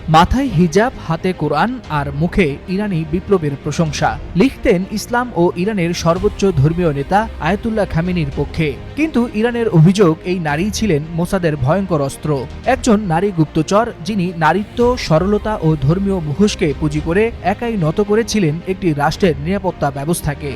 মাথায় হিজাব, হাতে কোরআন আর মুখে ইরানি বিপ্লবের প্রশংসা। লিখতেন ইসলাম ও ইরানের সর্বোচ্চ ধর্মীয় নেতা আয়াতুল্লাহ খামেনির পক্ষে। কিন্তু ইরানের অভিযোগ, এই নারী ছিলেন মোসাদের ভয়ঙ্কর অস্ত্র। একজন নারী গুপ্তচর, যিনি নারীত্ব, সরলতা ও ধর্মীয় মুখোশকে পুঁজি করে একাই নত করেছিলেন একটি রাষ্ট্রের নিরাপত্তা ব্যবস্থাকে।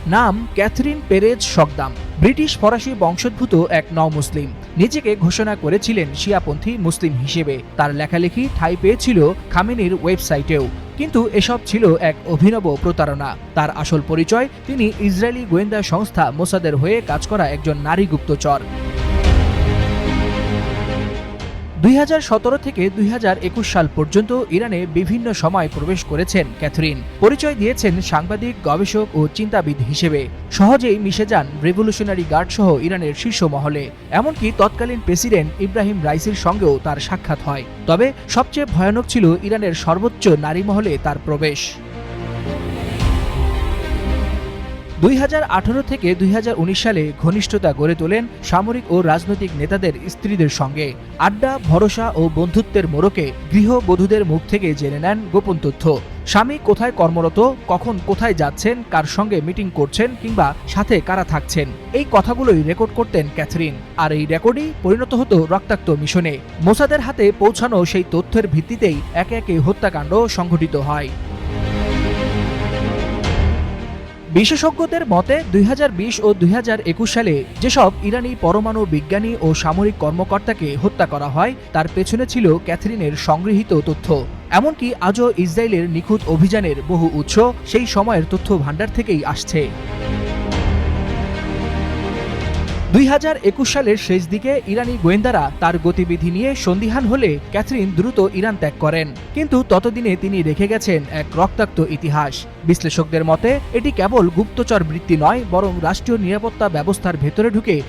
নাম ক্যাথরিন পেরেজ সকদাম। ব্রিটিশ ফরাসি বংশোদ্ভূত এক নও-মুসলিম। নিজেকে ঘোষণা করেছিলেন শিয়াপন্থী মুসলিম হিসেবে। তার লেখালেখি ঠাঁই পেয়েছিল খামেনির ওয়েবসাইটেও। কিন্তু এসব ছিল এক অভিনব প্রতারণা। তার আসল পরিচয়, তিনি ইসরায়েলি গোয়েন্দা সংস্থা মোসাদের হয়ে কাজ করা একজন নারী গুপ্তচর। 2017 থেকে 2021 সাল পর্যন্ত ইরানে বিভিন্ন সময় প্রবেশ করেছেন ক্যাথরিন। পরিচয় দিয়েছেন সাংবাদিক, গবেষক ও চিন্তাবিদ হিসেবে। সহজেই মিশে যান রেভলিউশনারি গার্ড সহ ইরানের শীর্ষ মহলে। এমনকি তৎকালীন প্রেসিডেন্ট ইব্রাহিম রাইসির সঙ্গেও তার সাক্ষাৎ হয়। তবে সবচেয়ে ভয়ানক ছিল ইরানের সর্বোচ্চ নারী মহলে তার প্রবেশ। 2018 থেকে 2019 সালে ঘনিষ্ঠতা গড়ে তোলেন সামরিক ও রাজনৈতিক নেতাদের স্ত্রীদের সঙ্গে। আড্ডা, ভরসা ও বন্ধুত্বের মোড়কে গৃহবধূদের মুখ থেকে জেনে নেন গোপন তথ্য। স্বামী কোথায় কর্মরত, কখন কোথায় যাচ্ছেন, কার সঙ্গে মিটিং করছেন কিংবা সাথে কারা থাকছেন, এই কথাগুলোই রেকর্ড করতেন ক্যাথরিন। আর এই রেকর্ডই পরিণত হতো রক্তাক্ত মিশনে। মোসাদের হাতে পৌঁছানো সেই তথ্যের ভিত্তিতেই একে একে হত্যাকাণ্ড সংঘটিত হয়। বিশেষজ্ঞদের মতে 2020 ও 2021 সালে যেসব ইরানি পরমাণু বিজ্ঞানী ও সামরিক কর্মকর্তাকে হত্যা করা হয়, তার পেছনে ছিল ক্যাথরিনের সংগৃহীত তথ্য। এমনকি আজও ইসরায়েলের নিখুঁত অভিযানের বহু উৎস সেই সময়ের তথ্য ভাণ্ডার থেকেই আসছে। 2021 সালের শেষ দিকে ইরানি গোয়েন্দারা তার গতিবিধি নিয়ে সন্দিহান হলে ক্যাথরিন দ্রুত ইরান ত্যাগ করেন। কিন্তু ততদিনে তিনি রেখে গেছেন এক রক্তাক্ত ইতিহাস। বিশ্লেষকদের মতে এটি কেবল গুপ্তচর বৃত্তি নয়, বরং রাষ্ট্রীয় নিরাপত্তা ব্যবস্থার ভেতরে ঢুকে